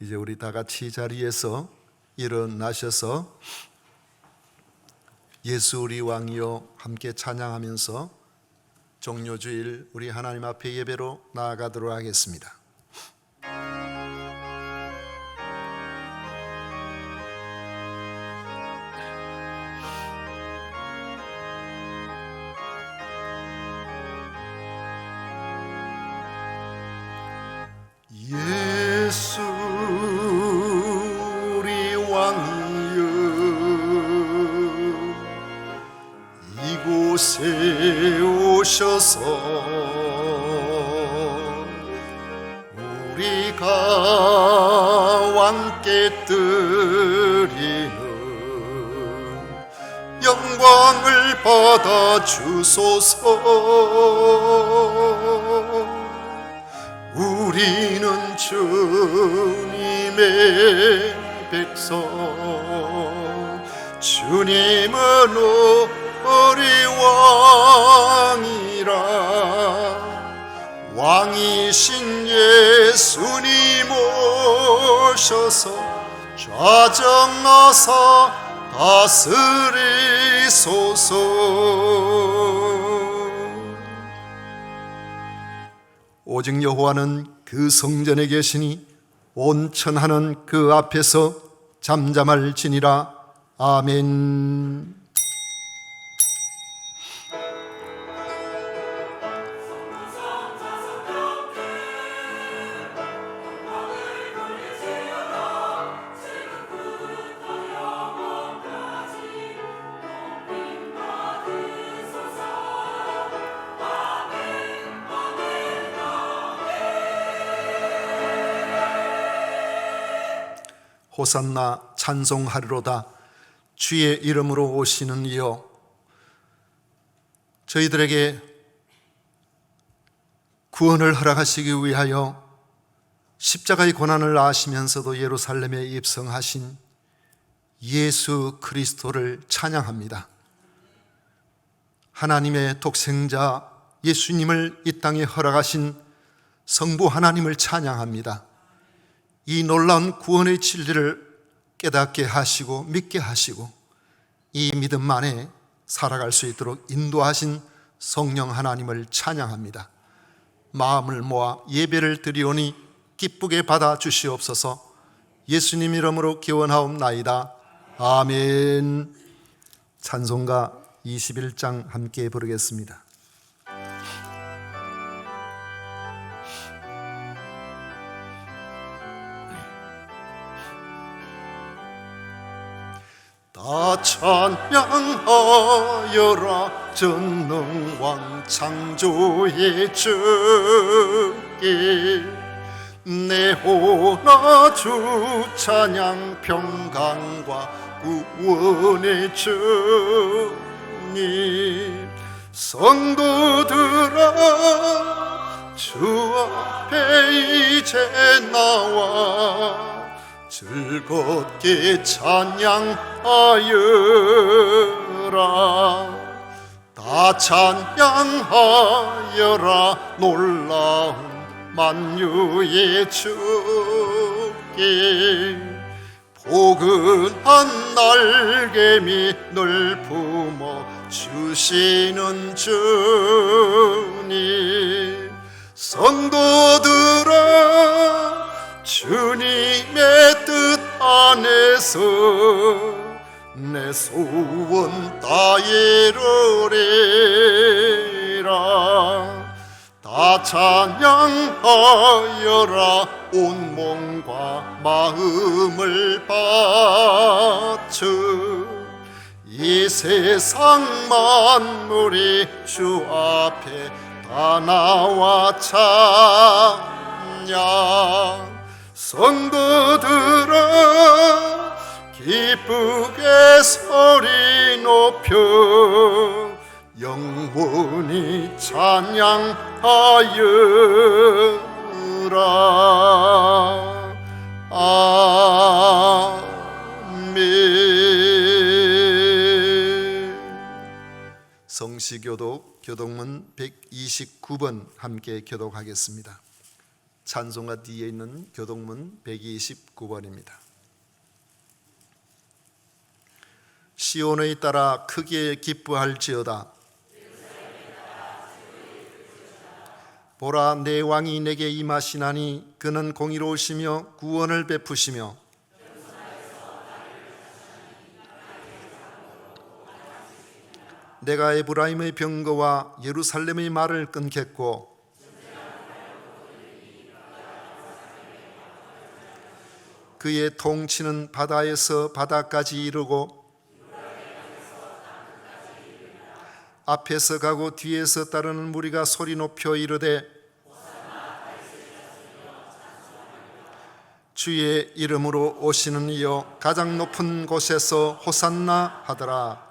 이제 우리 다 같이 자리에서 일어나셔서 예수 우리 왕이여 함께 찬양하면서 종료주일 우리 하나님 앞에 예배로 나아가도록 하겠습니다. 예수 우리 왕이여 이곳에 오셔서 우리가 왕께 드리는 영광을 받아 주소서. 우리는 주님의 백성, 주님은 우리 왕이라. 왕이신 예수님 오셔서 좌정하사 다스리소서. 오직 여호와는 그 성전에 계시니 온 천하는 그 앞에서 잠잠할지니라. 아멘. 호산나 찬송하리로다. 주의 이름으로 오시는 이여. 저희들에게 구원을 허락하시기 위하여 십자가의 고난을 아시면서도 예루살렘에 입성하신 예수 그리스도를 찬양합니다. 하나님의 독생자 예수님을 이 땅에 허락하신 성부 하나님을 찬양합니다. 이 놀라운 구원의 진리를 깨닫게 하시고 믿게 하시고 이 믿음 안에 살아갈 수 있도록 인도하신 성령 하나님을 찬양합니다. 마음을 모아 예배를 드리오니 기쁘게 받아 주시옵소서. 예수님 이름으로 기원하옵나이다. 아멘. 찬송가 21장 함께 부르겠습니다. 다 찬양하여라 전능왕 창조의 주께. 내 호나 주 찬양 평강과 구원의 주님. 성도들아 주 앞에 이제 나와 즐겁게 찬양하여라. 다 찬양하여라 놀라운 만유의 주께. 포근한 날개미 늘 품어 주시는 주님. 성도들아 주님의 뜻 안에서 내 소원 다 이루리라. 다 찬양하여라 온 몸과 마음을 바쳐. 이 세상 만물이 주 앞에 다 나와 찬양. 성도들아 기쁘게 소리 높여 영원히 찬양하여라. 아멘. 성시교독 교독문 129번 함께 교독하겠습니다. 찬송가 뒤에 있는 교동문 129번입니다. 시온의 따라 크게 기뻐할지어다. 보라, 내 왕이 내게 임하시나니 그는 공의로우시며 구원을 베푸시며 내가 에브라임의 병거와 예루살렘의 말을 끊겠고 그의 통치는 바다에서 바다까지 이르고 앞에서 가고 뒤에서 따르는 무리가 소리 높여 이르되 주의 이름으로 오시는 이여 가장 높은 곳에서 호산나 하더라.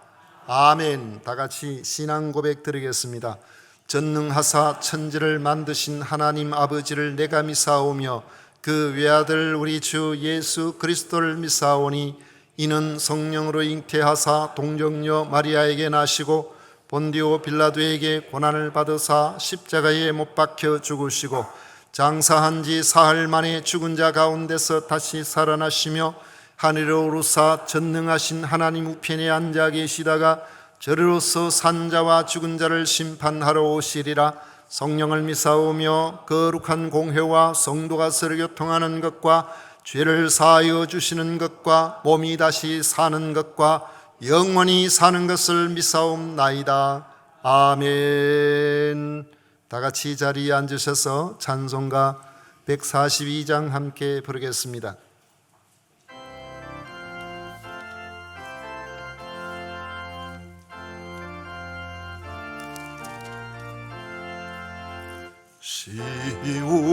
아멘. 다 같이 신앙 고백 드리겠습니다. 전능하사 천지를 만드신 하나님 아버지를 내가 미사오며 그 외아들 우리 주 예수 그리스도를 미사오니 이는 성령으로 잉태하사 동정녀 마리아에게 나시고 본디오 빌라도에게 고난을 받으사 십자가에 못 박혀 죽으시고 장사한 지 사흘 만에 죽은 자 가운데서 다시 살아나시며 하늘로 오르사 전능하신 하나님 우편에 앉아 계시다가 저리로서 산 자와 죽은 자를 심판하러 오시리라. 성령을 미사오며 거룩한 공회와 성도가 서로 교통하는 것과 죄를 사하여 주시는 것과 몸이 다시 사는 것과 영원히 사는 것을 미사옵나이다. 아멘. 다 같이 자리에 앉으셔서 찬송가 142장 함께 부르겠습니다.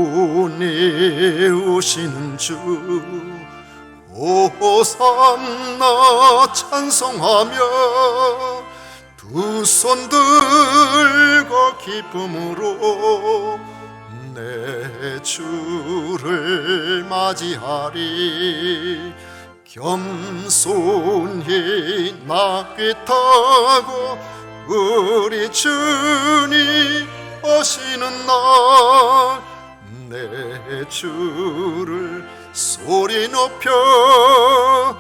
시온에 오시는 주 호산나 찬송하며 두 손 들고 기쁨으로 내 주를 맞이하리. 겸손히 낙귀 타고 우리 주님 오시는 날 내 주를 소리 높여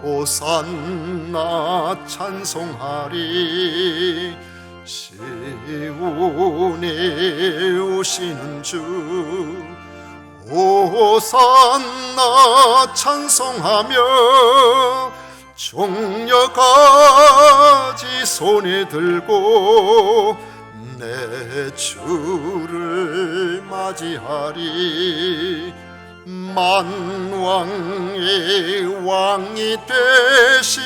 호산나 찬송하리. 시온에 오시는 주 호산나 찬송하며 종려가지 손에 들고 내 주를 맞이하리. 만왕의 왕이 되신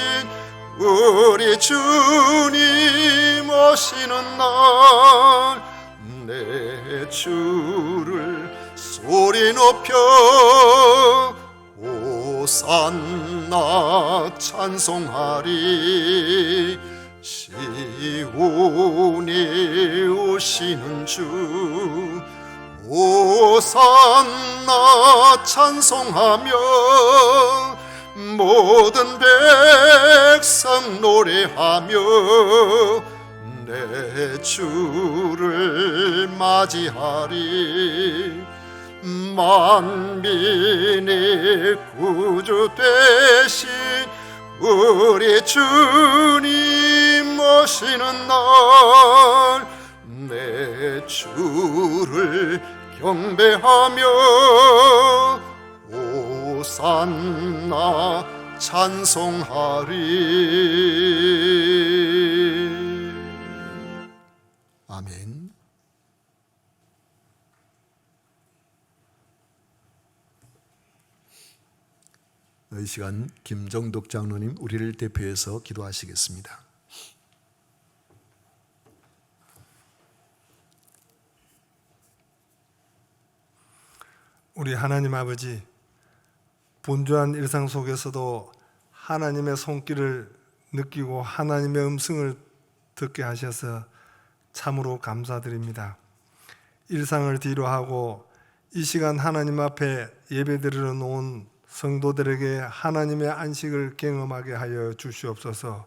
우리 주님 오시는 날 내 주를 소리 높여 호산나 찬송하리. 시온에 오시는 주 호산나 찬송하며 모든 백성 노래하며 내 주를 맞이하리. 만민의 구주 되신 우리 주님 오시는 날 내 주를 경배하며 호산나 찬송하리. 아멘. 이 시간 김정독 장로님 우리를 대표해서 기도하시겠습니다. 우리 하나님 아버지, 분주한 일상 속에서도 하나님의 손길을 느끼고 하나님의 음성을 듣게 하셔서 참으로 감사드립니다. 일상을 뒤로하고 이 시간 하나님 앞에 예배드리러 놓은 성도들에게 하나님의 안식을 경험하게 하여 주시옵소서.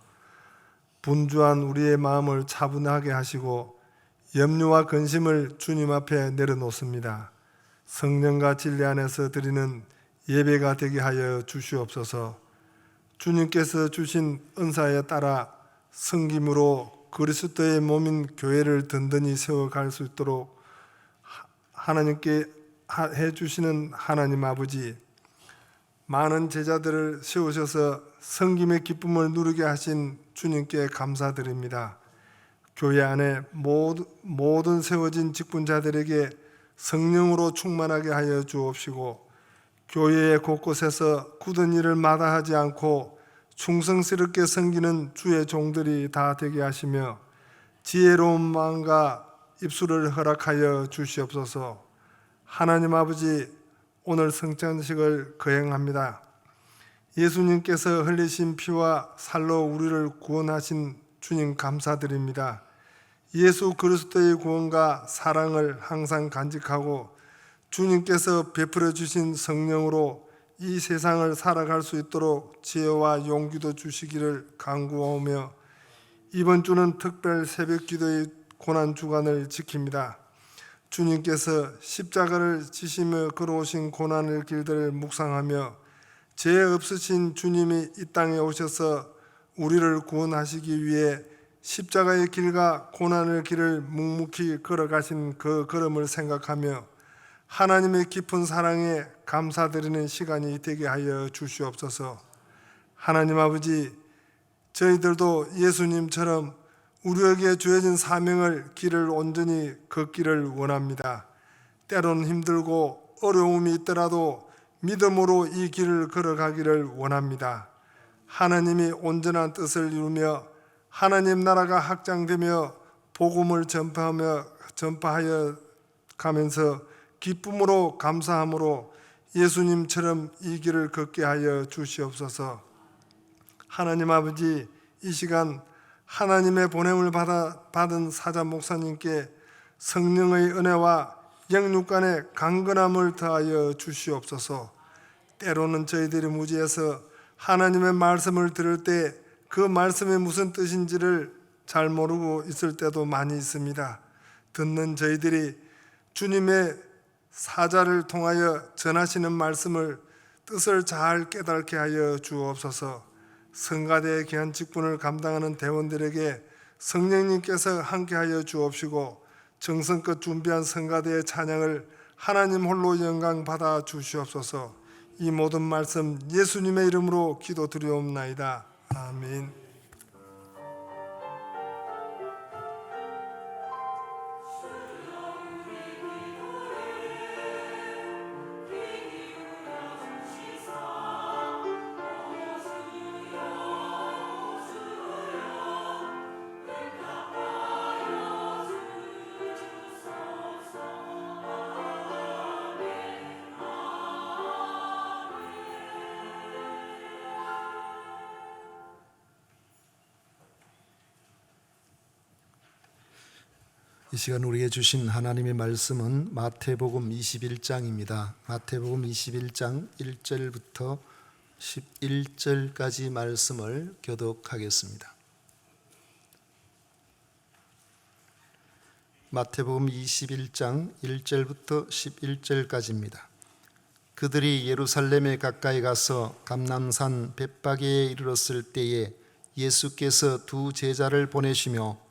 분주한 우리의 마음을 차분하게 하시고 염려와 근심을 주님 앞에 내려놓습니다. 성령과 진리 안에서 드리는 예배가 되게 하여 주시옵소서. 주님께서 주신 은사에 따라 섬김으로 그리스도의 몸인 교회를 든든히 세워갈 수 있도록 하나님께 해주시는 하나님 아버지, 많은 제자들을 세우셔서 섬김의 기쁨을 누리게 하신 주님께 감사드립니다. 교회 안에 모든 세워진 직분자들에게 성령으로 충만하게 하여 주옵시고, 교회의 곳곳에서 굳은 일을 마다하지 않고 충성스럽게 섬기는 주의 종들이 다 되게 하시며 지혜로운 마음과 입술을 허락하여 주시옵소서. 하나님 아버지, 오늘 성찬식을 거행합니다. 예수님께서 흘리신 피와 살로 우리를 구원하신 주님 감사드립니다. 예수 그리스도의 구원과 사랑을 항상 간직하고 주님께서 베풀어 주신 성령으로 이 세상을 살아갈 수 있도록 지혜와 용기도 주시기를 간구하오며, 이번 주는 특별 새벽기도의 고난주간을 지킵니다. 주님께서 십자가를 지시며 걸어오신 고난의 길들을 묵상하며 죄 없으신 주님이 이 땅에 오셔서 우리를 구원하시기 위해 십자가의 길과 고난의 길을 묵묵히 걸어가신 그 걸음을 생각하며 하나님의 깊은 사랑에 감사드리는 시간이 되게 하여 주시옵소서. 하나님 아버지, 저희들도 예수님처럼 우리에게 주어진 사명을 길을 온전히 걷기를 원합니다. 때로는 힘들고 어려움이 있더라도 믿음으로 이 길을 걸어가기를 원합니다. 하나님이 온전한 뜻을 이루며 하나님 나라가 확장되며 복음을 전파하여 가면서 기쁨으로 감사함으로 예수님처럼 이 길을 걷게 하여 주시옵소서. 하나님 아버지, 이 시간 하나님의 보냄을 받은 사자 목사님께 성령의 은혜와 영육간의 강건함을 더하여 주시옵소서. 때로는 저희들이 무지해서 하나님의 말씀을 들을 때 그 말씀이 무슨 뜻인지를 잘 모르고 있을 때도 많이 있습니다. 듣는 저희들이 주님의 사자를 통하여 전하시는 말씀을 뜻을 잘 깨닫게 하여 주옵소서. 성가대의 귀한 직분을 감당하는 대원들에게 성령님께서 함께하여 주옵시고 정성껏 준비한 성가대의 찬양을 하나님 홀로 영광 받아 주시옵소서. 이 모든 말씀 예수님의 이름으로 기도드리옵나이다. 아멘. 이 시간 우리에게 주신 하나님의 말씀은 마태복음 21장입니다. 마태복음 21장 1절부터 11절까지 말씀을 교독하겠습니다. 마태복음 21장 1절부터 11절까지입니다. 그들이 예루살렘에 가까이 가서 감람산 벳바게에 이르렀을 때에 예수께서 두 제자를 보내시며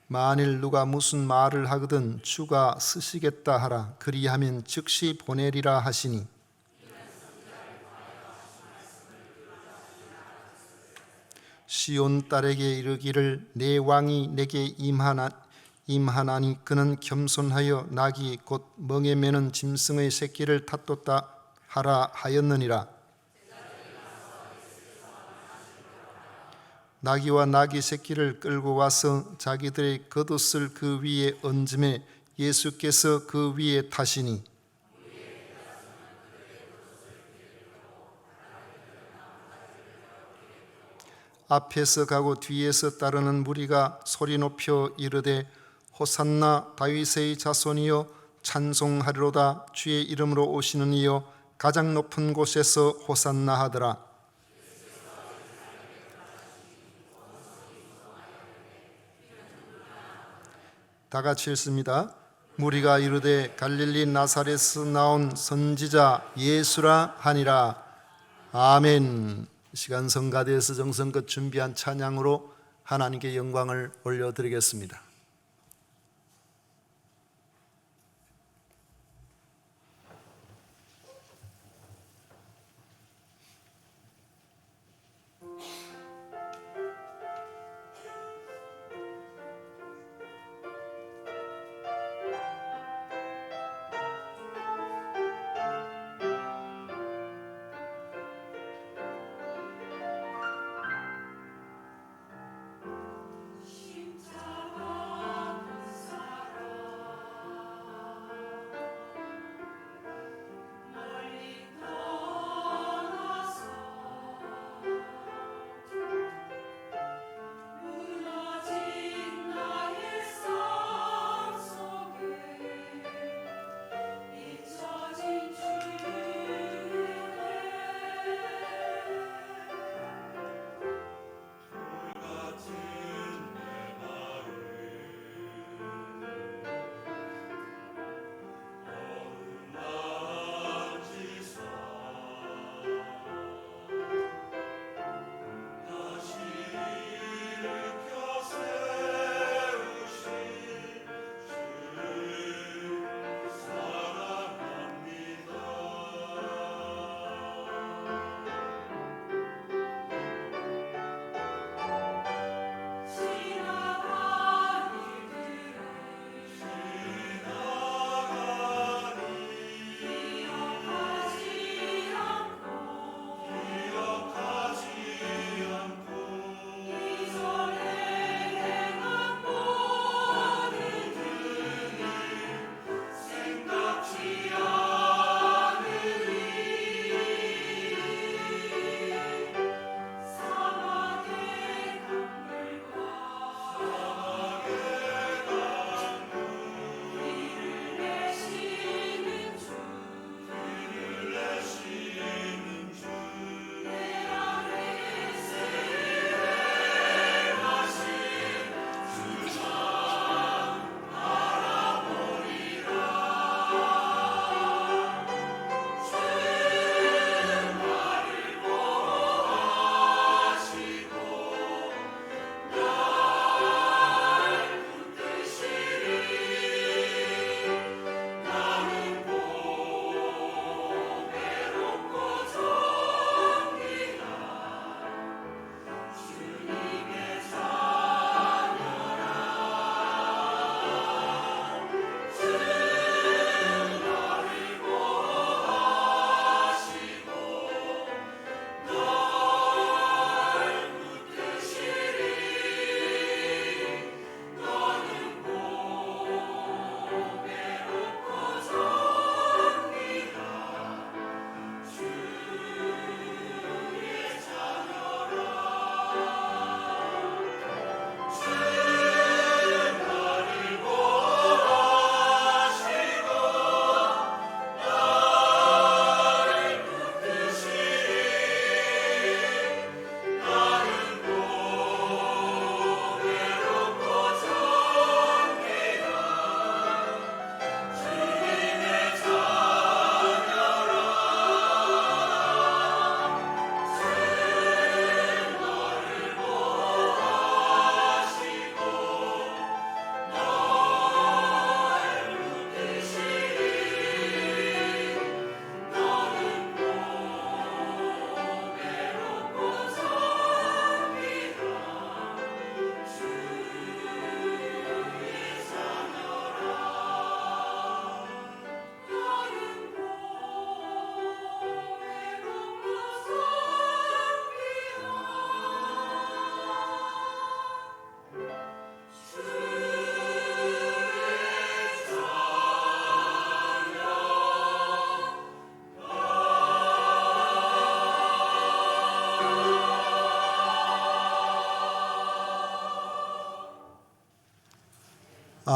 만일 누가 무슨 말을 하거든 주가 쓰시겠다 하라. 그리하면 즉시 보내리라 하시니, 시온 딸에게 이르기를 내 왕이 내게 임하나니 그는 겸손하여 낙이 곧 멍에 매는 짐승의 새끼를 탓돋다 하라 하였느니라. 나귀와 나귀 새끼를 끌고 와서 자기들의 겉옷을 그 위에 얹음에 예수께서 그 위에 타시니, 앞에서 가고 뒤에서 따르는 무리가 소리 높여 이르되 호산나 다윗의 자손이여 찬송하리로다. 주의 이름으로 오시는 이여 가장 높은 곳에서 호산나 하더라. 다 같이 읽습니다. 무리가 이르되 갈릴리 나사렛에서 나온 선지자 예수라 하니라. 아멘. 시간 성가대에서 정성껏 준비한 찬양으로 하나님께 영광을 올려드리겠습니다.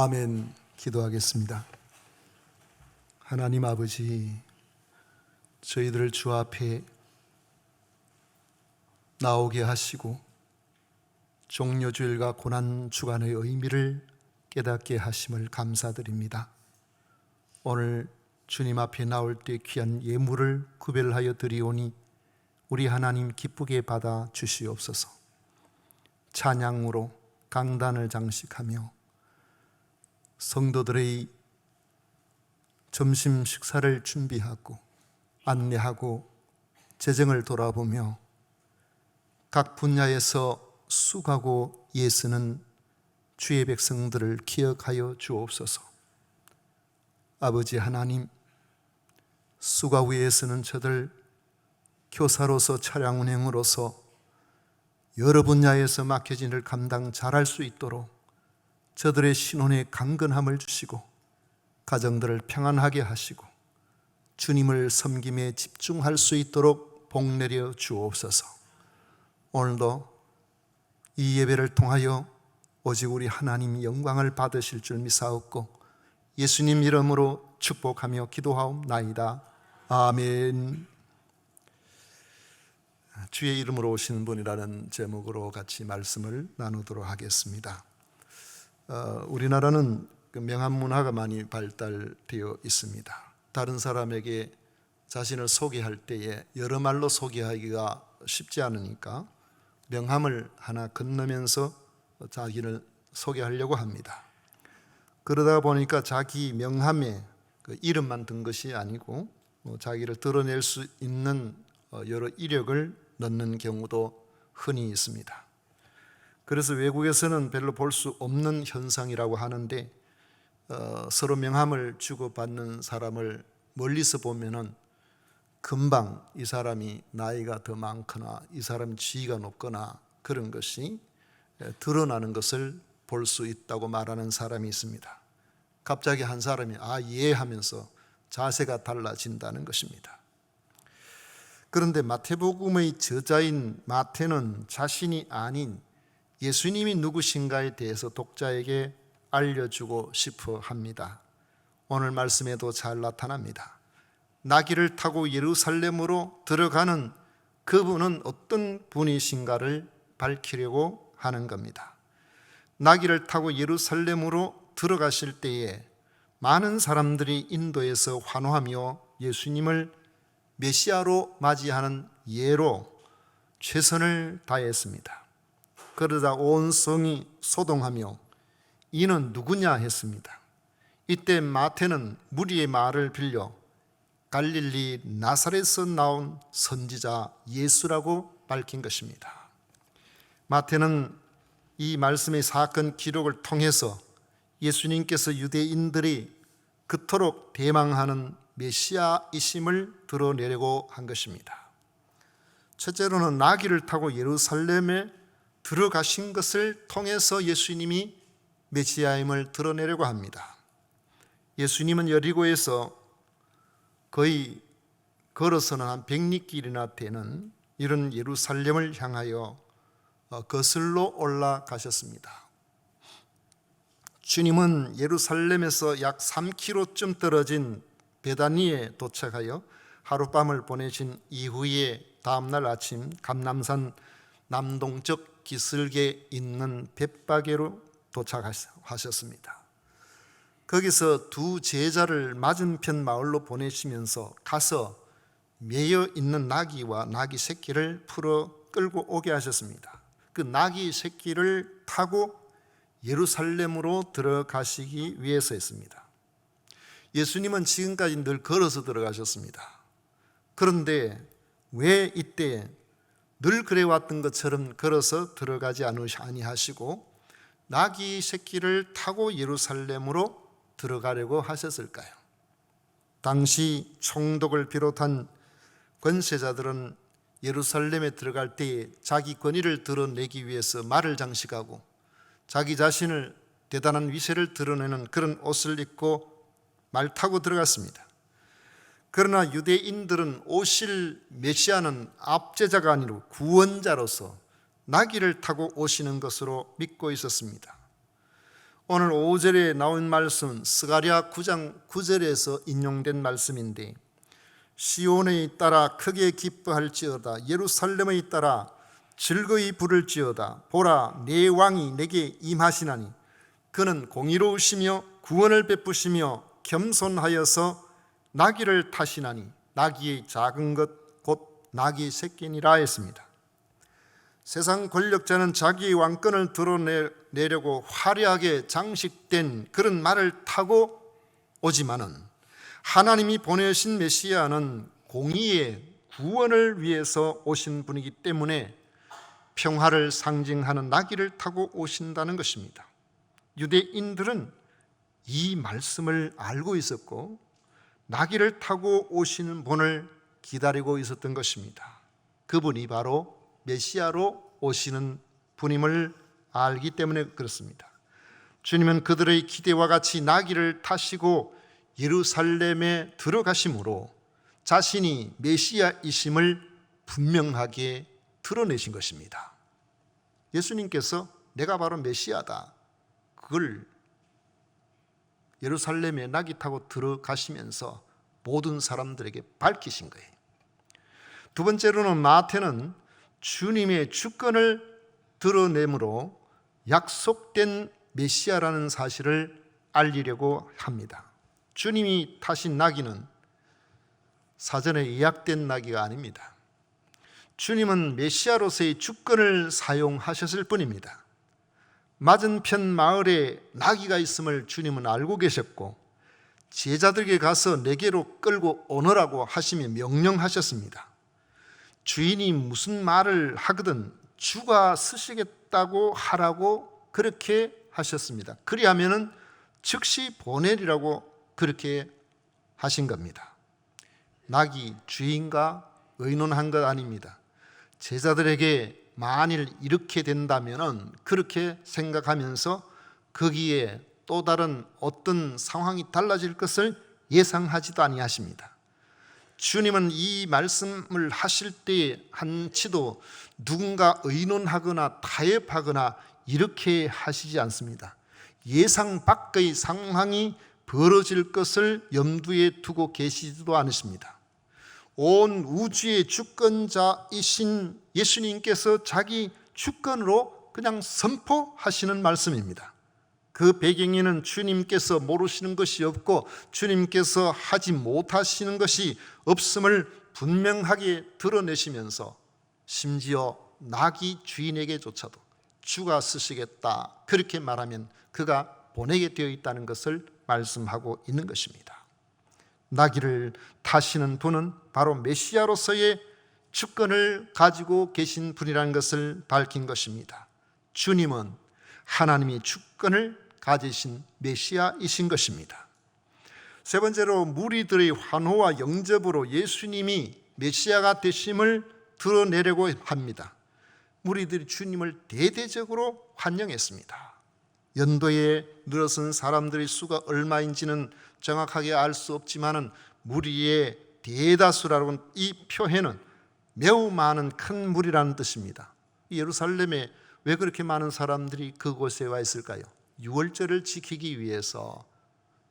아멘. 기도하겠습니다. 하나님 아버지, 저희들을 주 앞에 나오게 하시고 종려주일과 고난주간의 의미를 깨닫게 하심을 감사드립니다. 오늘 주님 앞에 나올 때 귀한 예물을 구별하여 드리오니 우리 하나님 기쁘게 받아 주시옵소서. 찬양으로 강단을 장식하며 성도들의 점심 식사를 준비하고 안내하고 재정을 돌아보며 각 분야에서 수고하고 애쓰는 주의 백성들을 기억하여 주옵소서. 아버지 하나님, 수고 위에 서는 저들 교사로서 차량 운행으로서 여러 분야에서 맡겨진 일을 감당 잘할 수 있도록 저들의 신혼에 강건함을 주시고 가정들을 평안하게 하시고 주님을 섬김에 집중할 수 있도록 복내려 주옵소서. 오늘도 이 예배를 통하여 오직 우리 하나님 영광을 받으실 줄 믿사옵고 예수님 이름으로 축복하며 기도하옵나이다. 아멘. 주의 이름으로 오시는 분이라는 제목으로 같이 말씀을 나누도록 하겠습니다. 우리나라는 명함 문화가 많이 발달되어 있습니다. 다른 사람에게 자신을 소개할 때에 여러 말로 소개하기가 쉽지 않으니까 명함을 하나 건너면서 자기를 소개하려고 합니다. 그러다 보니까 자기 명함에 그 이름만 든 것이 아니고 자기를 드러낼 수 있는 여러 이력을 넣는 경우도 흔히 있습니다. 그래서 외국에서는 별로 볼 수 없는 현상이라고 하는데 서로 명함을 주고받는 사람을 멀리서 보면은 금방 이 사람이 나이가 더 많거나 이 사람 지위가 높거나 그런 것이 드러나는 것을 볼 수 있다고 말하는 사람이 있습니다. 갑자기 한 사람이 예 하면서 자세가 달라진다는 것입니다. 그런데 마태복음의 저자인 마태는 자신이 아닌 예수님이 누구신가에 대해서 독자에게 알려주고 싶어 합니다. 오늘 말씀에도 잘 나타납니다. 나귀를 타고 예루살렘으로 들어가는 그분은 어떤 분이신가를 밝히려고 하는 겁니다. 나귀를 타고 예루살렘으로 들어가실 때에 많은 사람들이 인도에서 환호하며 예수님을 메시아로 맞이하는 예로 최선을 다했습니다. 그러자 온 성이 소동하며 이는 누구냐 했습니다. 이때 마태는 무리의 말을 빌려 갈릴리 나사렛에서 나온 선지자 예수라고 밝힌 것입니다. 마태는 이 말씀의 사건 기록을 통해서 예수님께서 유대인들이 그토록 대망하는 메시아이심을 드러내려고 한 것입니다. 첫째로는 나귀를 타고 예루살렘에 들어가신 것을 통해서 예수님이 메시아임을 드러내려고 합니다. 예수님은 여리고에서 거의 걸어서는 한 100리길이나 되는 이런 예루살렘을 향하여 거슬러 올라가셨습니다. 주님은 예루살렘에서 약 3km쯤 떨어진 베다니에 도착하여 하룻밤을 보내신 이후에 다음날 아침 감람산 남동쪽 기슭에 있는 벳바게로 도착하셨습니다. 거기서 두 제자를 맞은편 마을로 보내시면서 가서 매여 있는 나귀와 나귀 새끼를 풀어 끌고 오게 하셨습니다. 그 나귀 새끼를 타고 예루살렘으로 들어가시기 위해서였습니다. 예수님은 지금까지 늘 걸어서 들어가셨습니다. 그런데 왜 이때 늘 그래왔던 것처럼 걸어서 들어가지 아니하시고 나귀 새끼를 타고 예루살렘으로 들어가려고 하셨을까요? 당시 총독을 비롯한 권세자들은 예루살렘에 들어갈 때에 자기 권위를 드러내기 위해서 말을 장식하고 자기 자신을 대단한 위세를 드러내는 그런 옷을 입고 말 타고 들어갔습니다. 그러나 유대인들은 오실 메시아는 압제자가 아니라 구원자로서 나귀를 타고 오시는 것으로 믿고 있었습니다. 오늘 5절에 나온 말씀은 스가랴 9장 9절에서 인용된 말씀인데 시온에 따라 크게 기뻐할지어다 예루살렘에 따라 즐거이 부를지어다 보라 내 왕이 내게 임하시나니 그는 공의로우시며 구원을 베푸시며 겸손하여서 나귀를 타시나니 나귀의 작은 것 곧 나귀의 새끼니라 했습니다. 세상 권력자는 자기의 왕권을 드러내려고 화려하게 장식된 그런 말을 타고 오지만은 하나님이 보내신 메시아는 공의의 구원을 위해서 오신 분이기 때문에 평화를 상징하는 나귀를 타고 오신다는 것입니다. 유대인들은 이 말씀을 알고 있었고 나귀를 타고 오시는 분을 기다리고 있었던 것입니다. 그분이 바로 메시아로 오시는 분임을 알기 때문에 그렇습니다. 주님은 그들의 기대와 같이 나귀를 타시고 예루살렘에 들어가심으로 자신이 메시아이심을 분명하게 드러내신 것입니다. 예수님께서 내가 바로 메시아다, 그걸 예루살렘에 나귀 타고 들어가시면서 모든 사람들에게 밝히신 거예요. 두 번째로는 마태는 주님의 주권을 드러내므로 약속된 메시아라는 사실을 알리려고 합니다. 주님이 타신 나귀는 사전에 예약된 나귀가 아닙니다. 주님은 메시아로서의 주권을 사용하셨을 뿐입니다. 맞은편 마을에 나귀가 있음을 주님은 알고 계셨고 제자들에게 가서 내게로 끌고 오너라고 하시며 명령하셨습니다. 주인이 무슨 말을 하거든 주가 쓰시겠다고 하라고 그렇게 하셨습니다. 그리하면은 즉시 보내리라고 그렇게 하신 겁니다. 나귀 주인과 의논한 것 아닙니다. 제자들에게 만일 이렇게 된다면은 그렇게 생각하면서 거기에 또 다른 어떤 상황이 달라질 것을 예상하지도 아니하십니다. 주님은 이 말씀을 하실 때에 한치도 누군가 의논하거나 타협하거나 이렇게 하시지 않습니다. 예상 밖의 상황이 벌어질 것을 염두에 두고 계시지도 않으십니다. 온 우주의 주권자이신 예수님께서 자기 주권으로 그냥 선포하시는 말씀입니다. 그 배경에는 주님께서 모르시는 것이 없고 주님께서 하지 못하시는 것이 없음을 분명하게 드러내시면서 심지어 나귀 주인에게조차도 주가 쓰시겠다 그렇게 말하면 그가 보내게 되어 있다는 것을 말씀하고 있는 것입니다. 나귀를 타시는 분은 바로 메시아로서의 주권을 가지고 계신 분이라는 것을 밝힌 것입니다. 주님은 하나님이 주권을 가지신 메시아이신 것입니다. 세 번째로 무리들의 환호와 영접으로 예수님이 메시아가 되심을 드러내려고 합니다. 무리들이 주님을 대대적으로 환영했습니다. 연도에 늘어선 사람들의 수가 얼마인지는 정확하게 알 수 없지만은 무리의 대다수라는 이 표현은 매우 많은 큰 무리라는 뜻입니다. 예루살렘에 왜 그렇게 많은 사람들이 그곳에 와 있을까요? 유월절을 지키기 위해서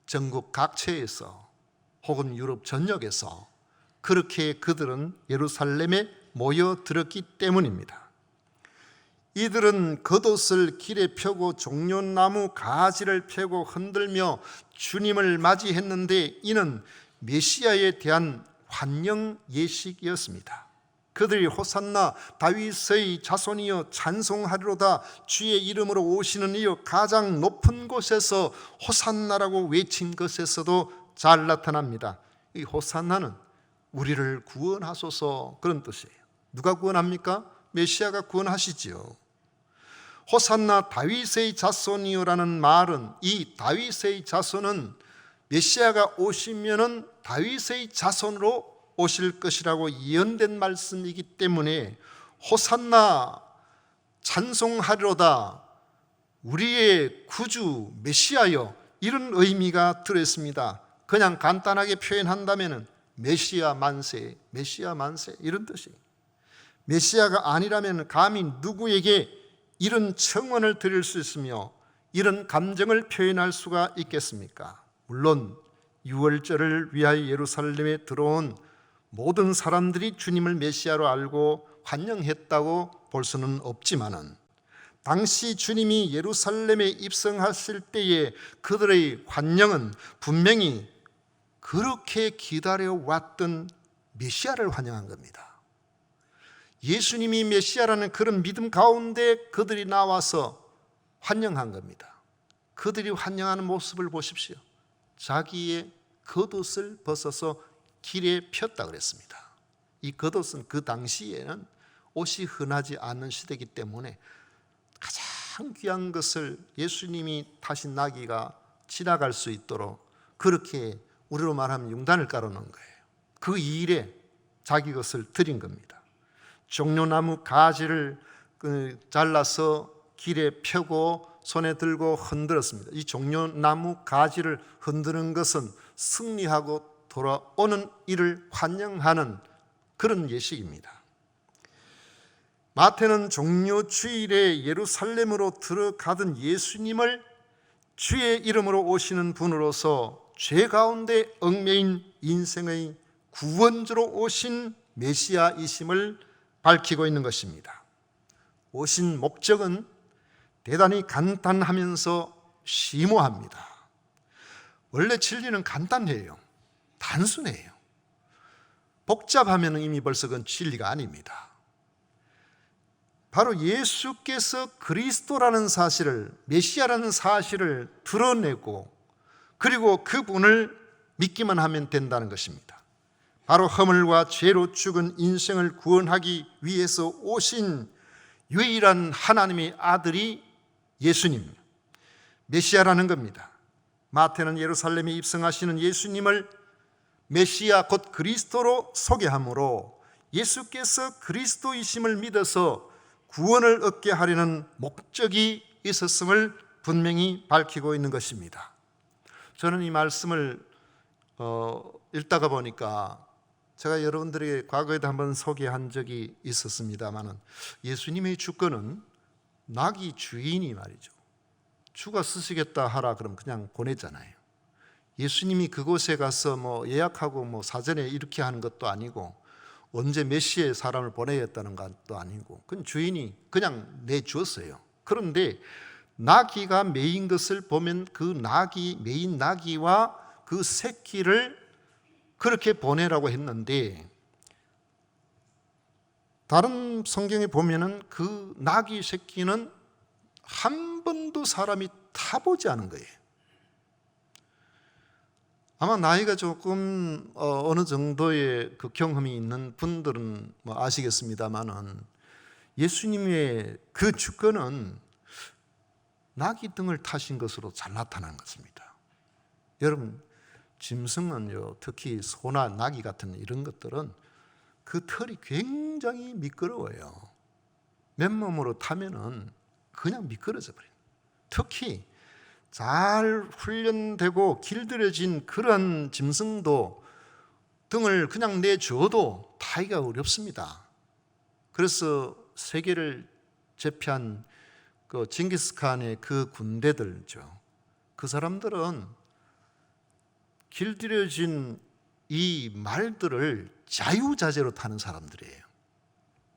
전국 각처에서 혹은 유럽 전역에서 그렇게 그들은 예루살렘에 모여들었기 때문입니다. 이들은 겉옷을 길에 펴고 종려나무 가지를 펴고 흔들며 주님을 맞이했는데 이는 메시아에 대한 환영 예식이었습니다. 그들이 호산나 다윗의 자손이여 찬송하리로다 주의 이름으로 오시는 이여 가장 높은 곳에서 호산나라고 외친 것에서도 잘 나타납니다. 이 호산나는 우리를 구원하소서 그런 뜻이에요. 누가 구원합니까? 메시아가 구원하시지요. 호산나 다윗의 자손이요라는 말은 이 다윗의 자손은 메시아가 오시면은 다윗의 자손으로 오실 것이라고 예언된 말씀이기 때문에 호산나 찬송하리로다 우리의 구주 메시아여 이런 의미가 들어있습니다. 그냥 간단하게 표현한다면은 메시아 만세, 메시아 만세 이런 뜻이에요. 메시아가 아니라면 감히 누구에게 이런 청원을 드릴 수 있으며 이런 감정을 표현할 수가 있겠습니까? 물론 유월절을 위하여 예루살렘에 들어온 모든 사람들이 주님을 메시아로 알고 환영했다고 볼 수는 없지만은 당시 주님이 예루살렘에 입성하실 때에 그들의 환영은 분명히 그렇게 기다려왔던 메시아를 환영한 겁니다. 예수님이 메시아라는 그런 믿음 가운데 그들이 나와서 환영한 겁니다. 그들이 환영하는 모습을 보십시오. 자기의 겉옷을 벗어서 길에 폈다 그랬습니다. 이 겉옷은 그 당시에는 옷이 흔하지 않은 시대이기 때문에 가장 귀한 것을 예수님이 타신 나귀가 지나갈 수 있도록 그렇게 우리로 말하면 융단을 깔아놓은 거예요. 그 일에 자기 것을 드린 겁니다. 종려나무 가지를 잘라서 길에 펴고 손에 들고 흔들었습니다. 이 종려나무 가지를 흔드는 것은 승리하고 돌아오는 일을 환영하는 그런 예식입니다. 마태는 종려 주일에 예루살렘으로 들어가던 예수님을 주의 이름으로 오시는 분으로서 죄 가운데 얽매인 인생의 구원주로 오신 메시아이심을 밝히고 있는 것입니다. 오신 목적은 대단히 간단하면서 심오합니다. 원래 진리는 간단해요. 단순해요. 복잡하면 이미 벌써 그건 진리가 아닙니다. 바로 예수께서 그리스도라는 사실을, 메시아라는 사실을 드러내고 그리고 그분을 믿기만 하면 된다는 것입니다. 바로 허물과 죄로 죽은 인생을 구원하기 위해서 오신 유일한 하나님의 아들이 예수님, 메시아라는 겁니다. 마태는 예루살렘에 입성하시는 예수님을 메시아 곧 그리스도로 소개하므로 예수께서 그리스도이심을 믿어서 구원을 얻게 하려는 목적이 있었음을 분명히 밝히고 있는 것입니다. 저는 이 말씀을 읽다가 보니까 제가 여러분들에게 과거에도 한번 소개한 적이 있었습니다만 예수님의 주권은 나귀 주인이 말이죠. 주가 쓰시겠다 하라 그러면 그냥 보내잖아요. 예수님이 그곳에 가서 예약하고 사전에 이렇게 하는 것도 아니고 언제 몇 시에 사람을 보내겠다는 것도 아니고 그건 주인이 그냥 내주었어요. 그런데 나귀가 메인 것을 보면 그 메인 나귀와 그 새끼를 그렇게 보내라고 했는데 다른 성경에 보면은 그 나귀 새끼는 한 번도 사람이 타보지 않은 거예요. 아마 나이가 조금 어느 정도의 그 경험이 있는 분들은 아시겠습니다만은 예수님의 그 주권은 나귀 등을 타신 것으로 잘 나타난 것입니다. 여러분 짐승은요, 특히 소나 나귀 같은 이런 것들은 그 털이 굉장히 미끄러워요. 맨몸으로 타면은 그냥 미끄러져 버려요. 특히 잘 훈련되고 길들여진 그런 짐승도 등을 그냥 내줘도 타기가 어렵습니다. 그래서 세계를 제패한 그 징기스칸의 그 군대들죠. 그 사람들은 길들여진 이 말들을 자유자재로 타는 사람들이에요.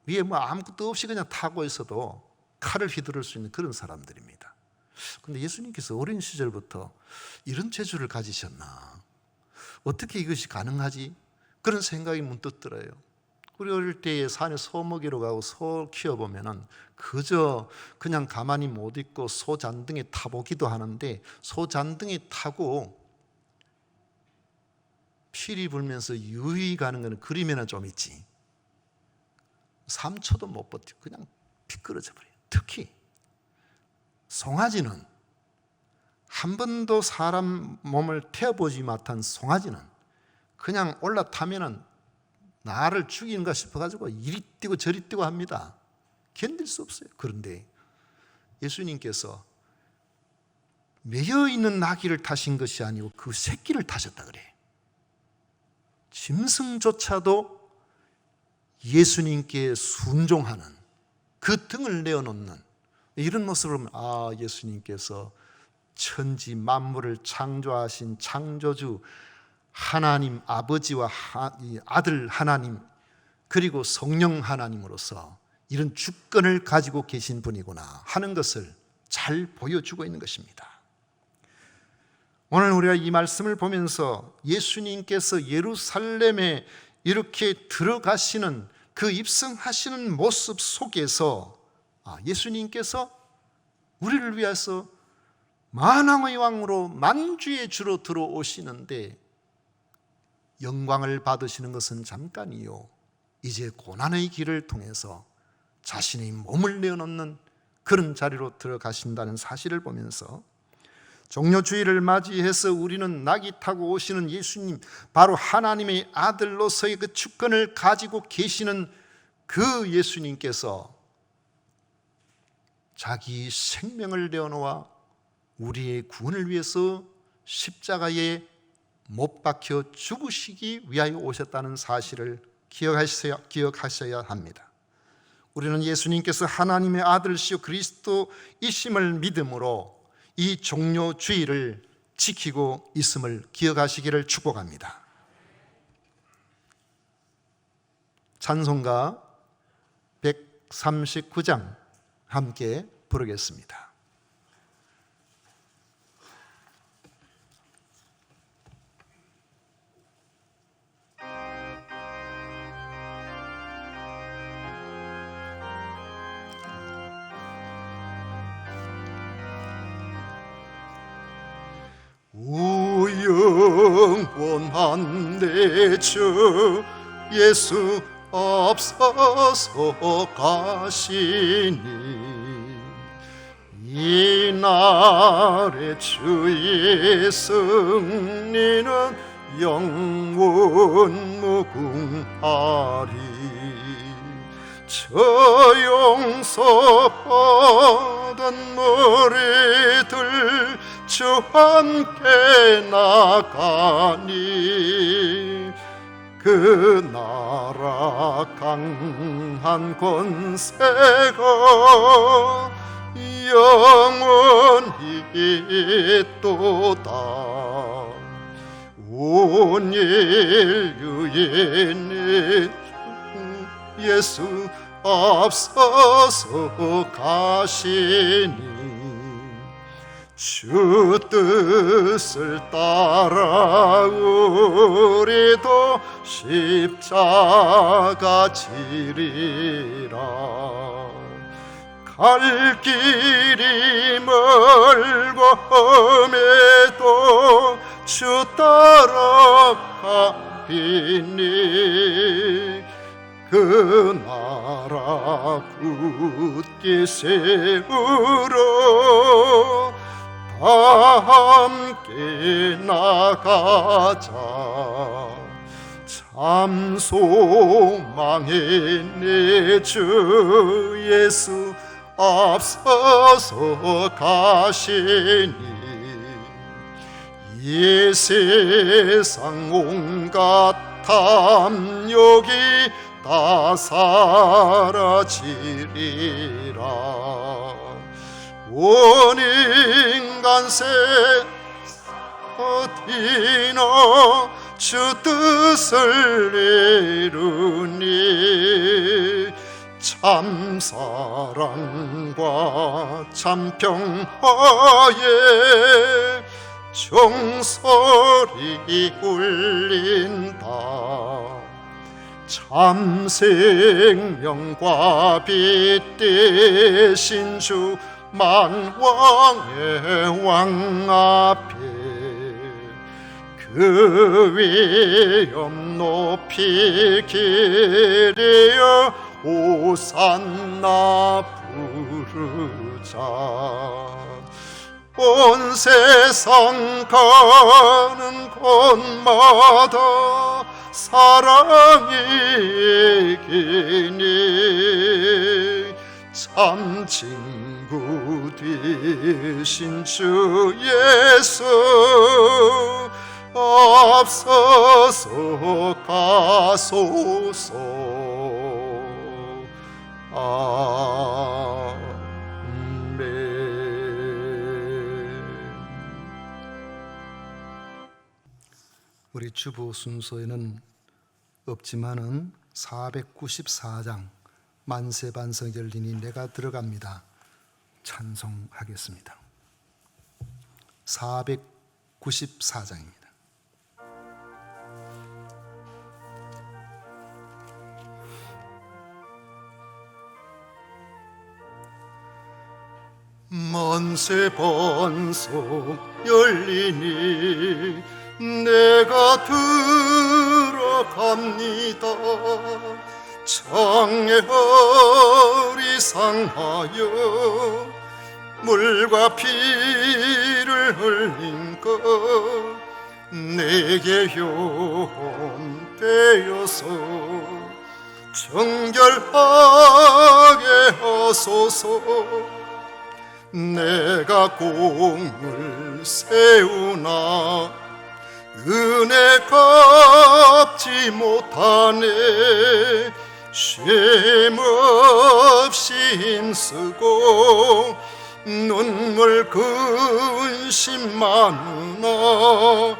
위에 아무것도 없이 그냥 타고 있어도 칼을 휘두를 수 있는 그런 사람들입니다. 그런데 예수님께서 어린 시절부터 이런 재주를 가지셨나? 어떻게 이것이 가능하지? 그런 생각이 문득 들어요. 우리 어릴 때에 산에 소 먹이러 가고 소 키워보면은 그저 그냥 가만히 못 있고 소 잔등에 타보기도 하는데 소 잔등에 타고 피리 불면서 유유히 가는 것은 그림에나 좀 있지 3초도 못 버티고 그냥 미끄러져 버려요. 특히 송아지는 한 번도 사람 몸을 태워보지 못한 송아지는 그냥 올라타면은 나를 죽이는가 싶어가지고 이리 뛰고 저리 뛰고 합니다. 견딜 수 없어요. 그런데 예수님께서 매여있는 나귀를 타신 것이 아니고 그 새끼를 타셨다 그래요. 짐승조차도 예수님께 순종하는 그 등을 내어놓는 이런 모습을 보면 예수님께서 천지 만물을 창조하신 창조주 하나님 아버지와 아들 하나님 그리고 성령 하나님으로서 이런 주권을 가지고 계신 분이구나 하는 것을 잘 보여주고 있는 것입니다. 오늘 우리가 이 말씀을 보면서 예수님께서 예루살렘에 이렇게 들어가시는 그 입성하시는 모습 속에서 예수님께서 우리를 위해서 만왕의 왕으로 만주의 주로 들어오시는데 영광을 받으시는 것은 잠깐이요, 이제 고난의 길을 통해서 자신의 몸을 내어놓는 그런 자리로 들어가신다는 사실을 보면서 종료주의를 맞이해서 우리는 낙이 타고 오시는 예수님, 바로 하나님의 아들로서의 그 주권을 가지고 계시는 그 예수님께서 자기 생명을 내어놓아 우리의 구원을 위해서 십자가에 못 박혀 죽으시기 위하여 오셨다는 사실을 기억하셔야 합니다. 우리는 예수님께서 하나님의 아들이시오 그리스도이심을 믿음으로 이 종료주의를 지키고 있음을 기억하시기를 축복합니다. 찬송가 139장 함께 부르겠습니다. 오 영원한 내 주 예수 앞서서 가시니 이날의 주의 승리는 영원 무궁하리. 저 용서받은 무리들 주 함께 나가니 그 나라 강한 권세가 영원히 있도다. 온 인류의 내 예수 앞서서 가시니 주 뜻을 따라 우리도 십자가 지리라. 갈 길이 멀고 험해도 주 따라가리니 그 나라 굳게 세우러 다 함께 나가자. 참 소망의 내 주 예수 앞서서 가시니 이 세상 온갖 탐욕이 다 사라지리라. 온 인간 어디나 주 뜻을 이루니 참 사랑과 참 평화에 종소리 울린다. 참 생명과 빛 되신 주 만왕의 왕 앞에 그 위엄 높이 기리어 오산나 부르자. 온 세상 가는 곳마다 사랑이 이기니 참 친구 되신 주 예수 앞서서 가소서. 아멘. 우리 주보 순서에는 없지만은 494장 만세 반석 열리니 내가 들어갑니다. 찬송하겠습니다. 494장입니다. 만세 반석 열리니 내가 들어갑니다. 장애허리 상하여 물과 피를 흘린 것 내게 용되어서 정결하게 하소서. 내가 공을 세우나 은혜 갚지 못하네. 쉼없이 힘쓰고 눈물 근심 많으나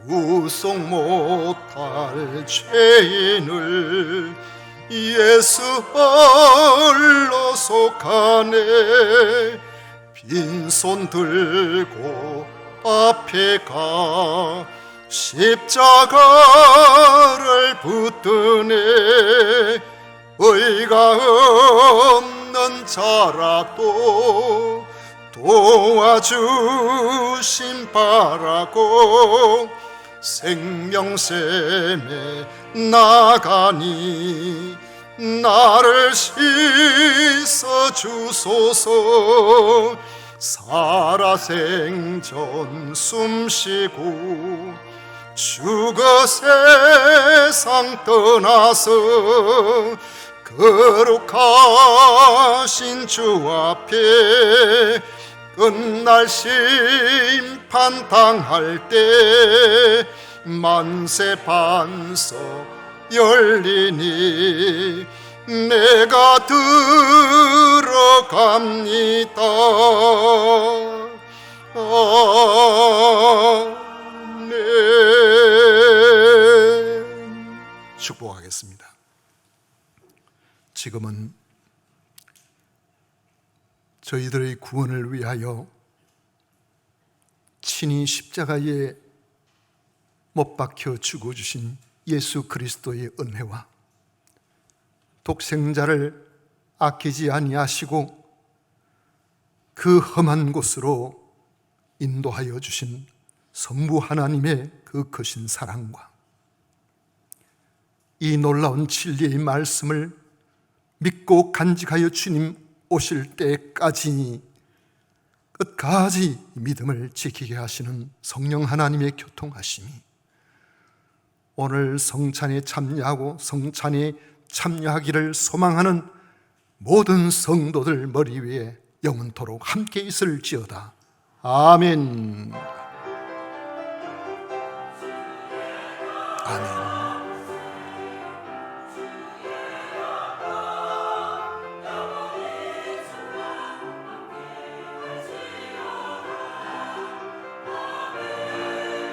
구속 못할 죄인을 예수 홀로 속하네. 빈손 들고 앞에 가 십자가를 붙드네. 의가 없는 자라도 도와주심 바라고 생명샘에 나가니 나를 씻어 주소서. 살아생전 숨쉬고 죽어 세상 떠나서 거룩하신 주 앞에 끝날 심판 당할 때 만세 반석 열리니 내가 들어갑니다. 아멘. 축복하겠습니다. 지금은 저희들의 구원을 위하여 친히 십자가에 못 박혀 죽어주신 예수 그리스도의 은혜와 독생자를 아끼지 아니하시고 그 험한 곳으로 인도하여 주신 성부 하나님의 그 크신 사랑과 이 놀라운 진리의 말씀을 믿고 간직하여 주님 오실 때까지 끝까지 믿음을 지키게 하시는 성령 하나님의 교통하심이 오늘 성찬에 참여하고 성찬에 참여하기를 소망하는 모든 성도들 머리 위에 영원토록 함께 있을지어다. 아멘. 아멘.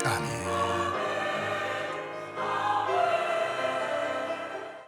아멘.